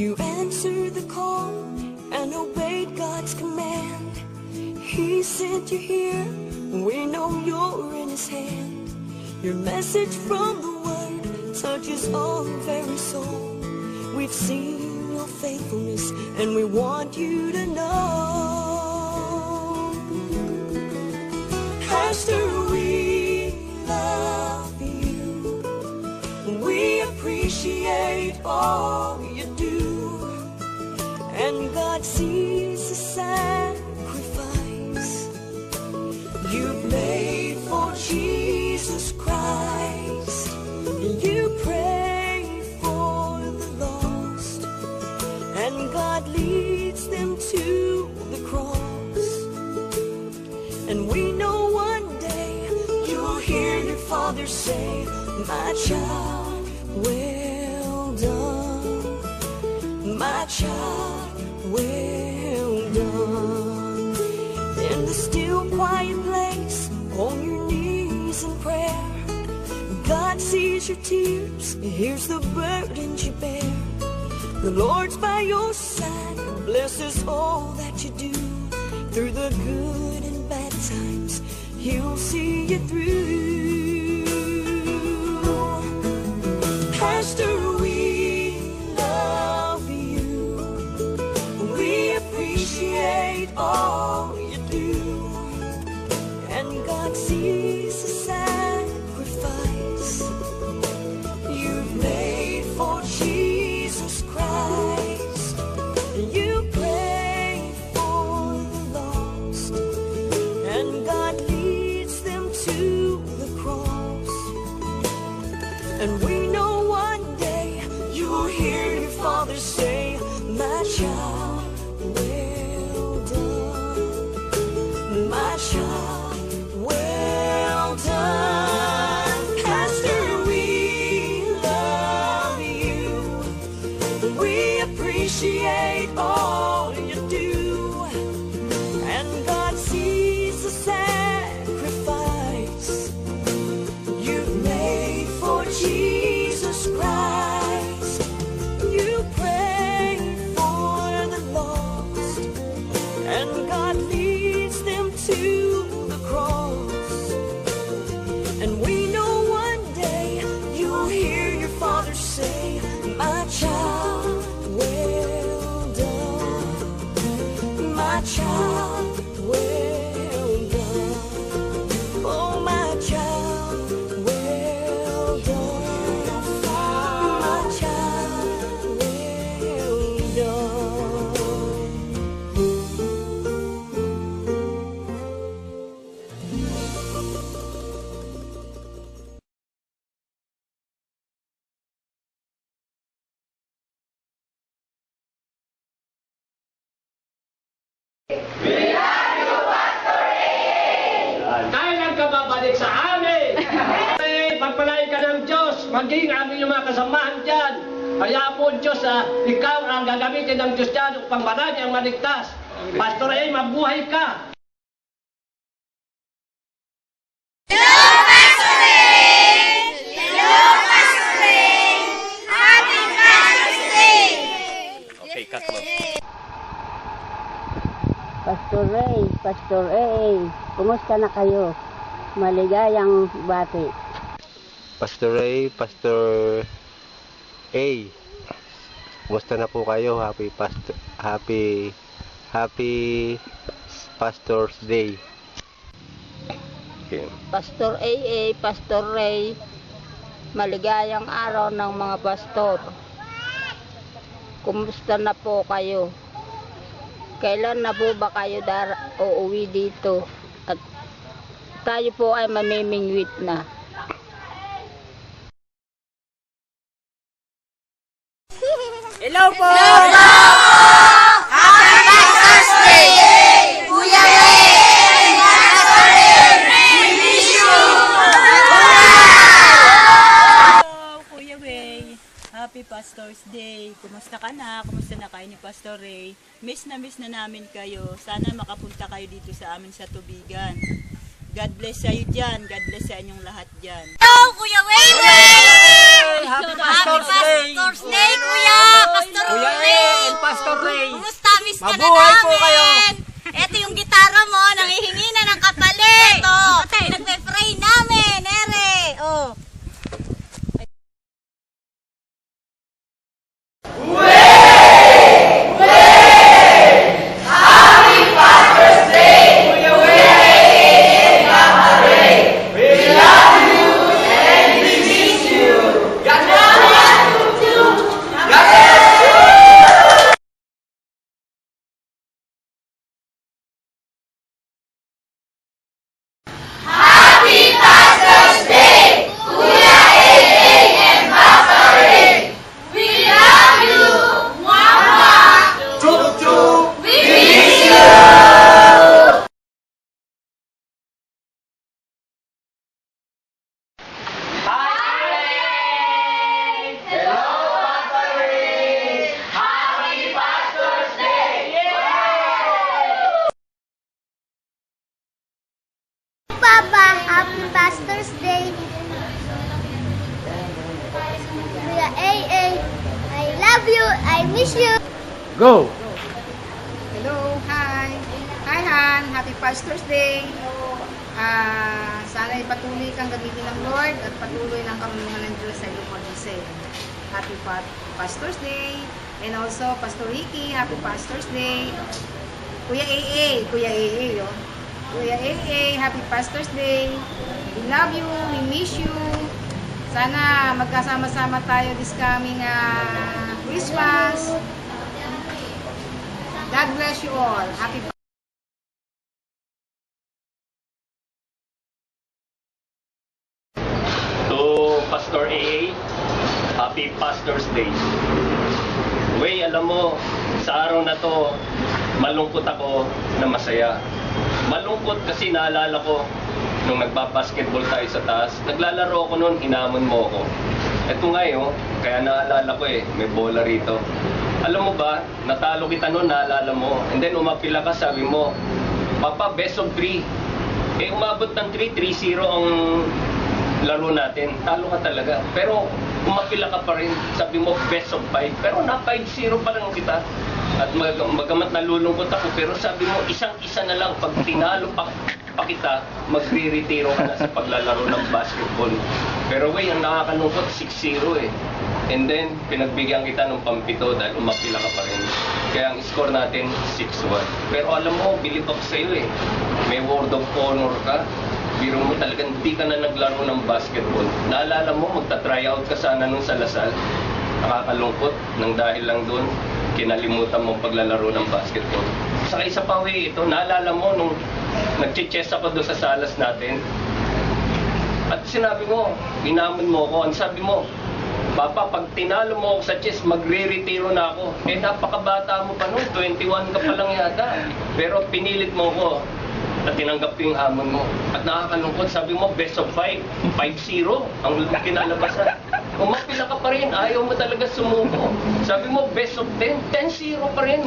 You answered the call and obeyed God's command. He sent you here, we know you're in His hand. Your message from the Word touches our very soul. We've seen your faithfulness and we want you to know. Pastor, we love you. We appreciate all you do. And God sees the sacrifice you've made for Jesus Christ. You pray for the lost, and God leads them to the cross. And we know one day you'll hear your Father say, my child, well done. My child, well done. In the still quiet place, on your knees in prayer, God sees your tears, He hears the burdens you bear. The Lord's by your side, blesses all that you do. Through the good and bad times, He'll see you through. Pastor, we love you. We appreciate all you do. And God sees the sacrifice you've made for Jesus Christ. You pray for the lost, and God leads them to the cross. And we know one day you'll hear your Father say, my child, well done. My child, well done. Pastor, we love you. We appreciate all you do. And God sees the sacrifice you've made for Jesus Christ. You pray for the lost, and God leads them to the cross. And we know one day you'll hear your Father say, my child, well done. My child, well done. Oh, my child, well done. My child, well Kailan ka babalik sa amin? Pagpalain ka ng Diyos, maging ang iyong mga kasamahan dyan. Kaya po Diyos, ikaw ang gagamitin ng Diyos dyan upang marami ang maligtas. Pastor A, mabuhay ka! Okay, cut mo. Pastor Ray, kumusta na kayo? Maligayang bati. Pastor Ray, Pastor A, kumusta na po kayo? Happy Pastor's Day. Okay. Pastor AA, Pastor Ray, maligayang araw ng mga pastor. Kumusta na po kayo? Kailan na po ba kayo uuwi dito? At tayo po ay mamimingwit na. Hello po! Happy Pastor's Day! Kuya Ray! Pastor Ray! We miss you! Hello, Kuya Ray! Happy Pastor's Day! Kumusta ka na? Kumusta na kayo ni Pastor Ray? Miss na namin kayo. Sana makapunta kayo dito sa amin sa Tubigan. God bless sa iyo dyan. God bless sa inyong lahat dyan. Hello, Kuya Ray! Happy Pastor's Day! Pastor's Day, Kuya! Pastor Ray! Kuya AA, I love you, I miss you. Go! Hello, hi. Hi, Han. Happy Pastor's Day. Sana patuloy kang gamitin ng Lord at patuloy ng karunungan ng Diyos sa iyong pag-isip. Happy Pastor's Day. And also, Pastor Ricky, Happy Pastor's Day. Kuya AA, oh. Kuya AA, Happy Pastor's Day. We love you, we miss you. Sana magkasama-sama tayo this coming Christmas. God bless you all. Happy To Pastor AA, Happy Pastor's Day. Way, alam mo, sa araw na to, malungkot ako na masaya. Malungkot kasi naalala ko, nung nagbabasketball tayo sa taas, naglalaro ako noon, hinamon mo ako. Ito nga kaya naalala ko may bola rito. Alam mo ba, natalo kita noon, naalala mo. And then umapila ka, sabi mo, Papa, best of 3. Umabot ng 3-0 ang laro natin. Talo ka talaga. Pero umapila ka pa rin. Sabi mo, best of 5. Pero na 5-0 pa lang kita. At magamat nalulungkot ako. Pero sabi mo, isang-isa na lang. Pag tinalo pa kita, magre-retiro ka na sa paglalaro ng basketball. Pero ang nakakalungkot, 6-0 And then, pinagbigyan kita ng pampito dahil umapila ka pa rin. Kaya ang score natin, 6-1. Pero alam mo, believe ako sa'yo May word of honor ka. Biro mo talagang hindi ka na naglaro ng basketball. Naalala mo, magta-tryout ka sana nung sa Lasal. Nakakalungkot nang dahil lang doon, kinalimutan mo paglalaro ng basketball. Saka isa pa ito, naalala mo nung nag-chess ako doon sa salas natin. At sinabi mo, inamon mo ako. Ang sabi mo, Papa, pag tinalo mo ako sa chess, magre-retiro na ako. Napakabata mo pa noon, 21 ka pa lang yata. Pero pinilit mo ko at tinanggap ko yung hamon mo. At nakakalungkot, sabi mo, best of 5, 5-0 ang kinalabasan. Umapila ka pa rin, ayaw mo talaga sumuko. Sabi mo, best of 10, 10-0 pa rin,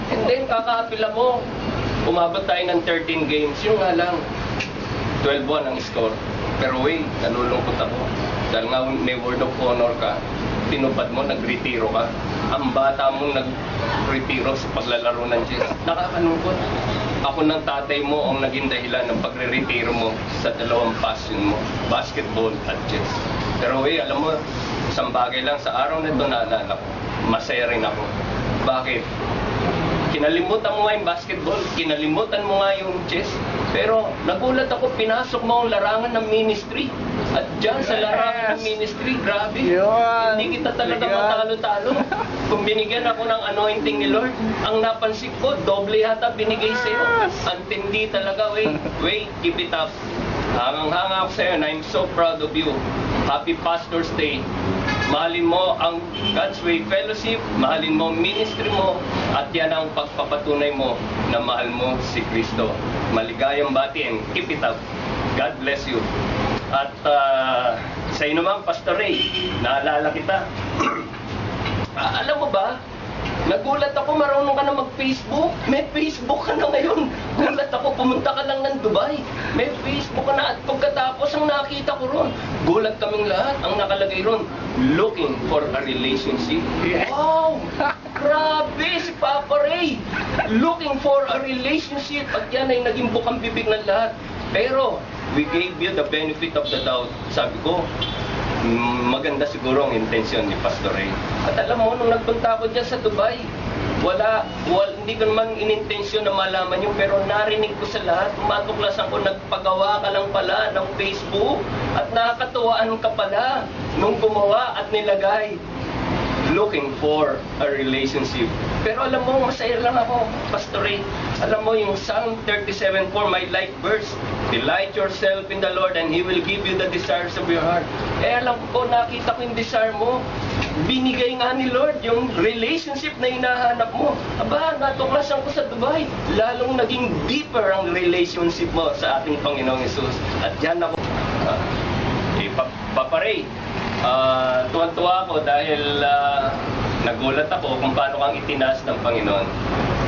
And then, kakapila mo, umabot tayo ng 13 games. Yung nga lang, 12-1 ang score. Pero nalulungkot ako. Dahil nga may word of honor ka, tinupad mo, nagretiro ka. Ang bata mong nagretiro sa paglalaro ng chess. Nakakalungkot. Ako ng tatay mo ang naging dahilan ng pagre-retiro mo sa dalawang passion mo, basketball at chess. Pero alam mo, isang bagay lang sa araw na ito naalala ko, masaya rin ako. Bakit? Kinalimutan mo nga yung basketball, kinalimutan mo nga yung chess, pero nagulat ako, pinasok mo ang larangan ng ministry. At dyan sa larangan ng ministry, grabe, hindi kita talaga matalo-talo. Kung binigyan ako ng anointing ni Lord, ang napansin ko, doble yata binigay sa'yo. Antindi talaga, keep it up. Hangang-hanga ako sa'yo, and I'm so proud of you. Happy Pastor's Day. Mahalin mo ang God's Way Fellowship, mahalin mo ang ministry mo, at yan ang pagpapatunay mo na mahal mo si Kristo. Maligayang bati and keep it up. God bless you. At sa iyo naman, Pastor Ray, naalala kita. Alam mo ba, nagulat ako, marunong ka na mag-Facebook. May Facebook ka na ngayon. Gulat ako, pumunta ka lang ng Dubai. May Facebook ka na. At pagkatapos, ang nakita ko ron, gulat kaming lahat. Ang nakalagay ron, looking for a relationship. Wow! Grabe si Papa Ray! Looking for a relationship. At yan ay naging bukang bibig ng lahat. Pero, we gave you the benefit of the doubt. Sabi ko, maganda siguro ang intensyon ni Pastor Ray. At alam mo, nung nagpunta ako dyan sa Dubai, hindi ko naman inintensyon na malaman yun, pero narinig ko sa lahat, matuklasan ko, nagpagawa ka lang pala ng Facebook at nakakatuwaan ka pala nung gumawa at nilagay. Looking for a relationship. Pero alam mo, masaya lang ako, Pastor Ray. Alam mo, yung Psalm 37:4, my life verse, delight yourself in the Lord and He will give you the desires of your heart. Alam ko, nakita ko yung desire mo. Binigay nga ni Lord yung relationship na hinahanap mo. Aba, natuklasan ko sa Dubai. Lalong naging deeper ang relationship mo sa ating Panginoong Hesus. At yan ako, Papa Ray, tuwan-tuwa ako dahil nagulat ako kung paano kang itinaas ng Panginoon.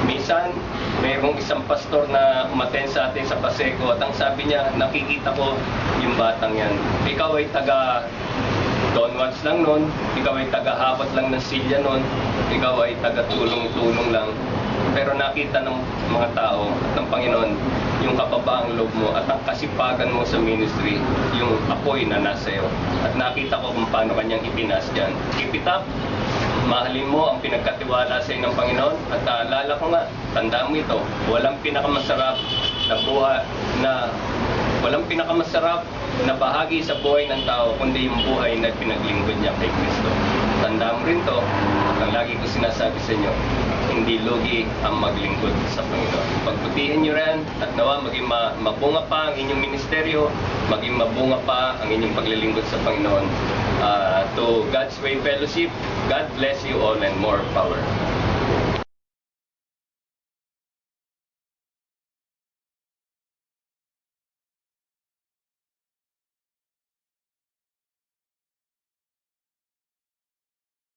Minsan, mayroong isang pastor na umaten sa atin sa Paseco at ang sabi niya, nakikita ko yung batang yan. Ikaw ay taga Don Watts lang nun, ikaw ay tagahapat lang ng silya nun, ikaw ay tagatulong-tulong lang. Pero nakita ng mga tao at ng Panginoon yung kababaang loob mo at ang kasipagan mo sa ministry, yung apoy na nasa iyo. At nakita ko kung paano kanyang ipinaas dyan. Keep it up. Mahalin mo ang pinagkatiwala sa iyo ng Panginoon. At alala ko nga, tandaan mo ito, walang pinakamasarap na buhay walang pinakamasarap na bahagi sa buhay ng tao kundi yung buhay na pinaglingkod niya kay Kristo. Tandaan mo rin to, at ang lagi ko sinasabi sa inyo, hindi lugi ang maglingkod sa Panginoon. Pagbutihin niyo rin at nawa maging mabunga pa ang inyong ministeryo, maging mabunga pa ang inyong paglilingkod sa Panginoon. To God's Way Fellowship, God bless you all and more power.